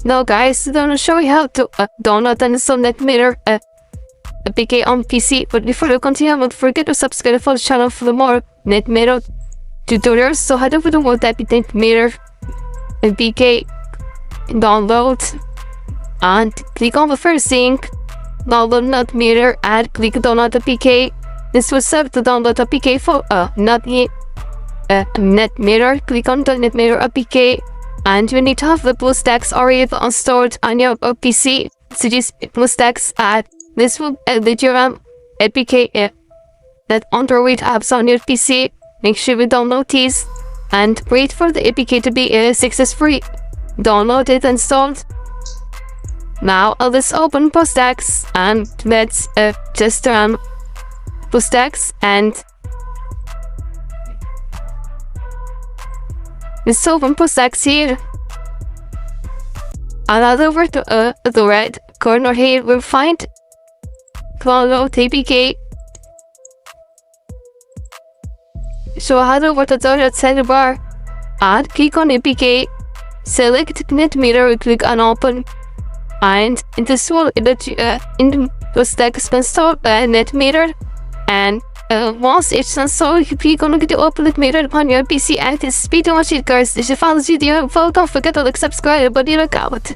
Now guys, I'm gonna show you how to download and install NetMirror APK on PC. But before we continue, don't forget to subscribe for the channel for more NetMirror tutorials. So head over to what type NetMirror APK download and click on the first link, download NetMirror, and click download APK. This will serve to download APK for NetMirror. Click on the NetMirror APK, and you need to have the BlueStacks already installed on your PC. So this BlueStacks, and this will edit your APK that Android apps on your PC. Make sure you download these and wait for the APK to be successfully downloaded and installed. Now let's open BlueStacks and let's just run BlueStacks, and let's open BlueStacks here. And head over to the right corner here, we'll find download APK. So head over to the right side bar and click on APK, select NetMirror, click on open, and in this will let you in BlueStacks install NetMirror. And once it's installed, you're gonna get to open NetMirror on your PC. And this video much it guys. If you found this video, don't forget to like, subscribe, but you look out.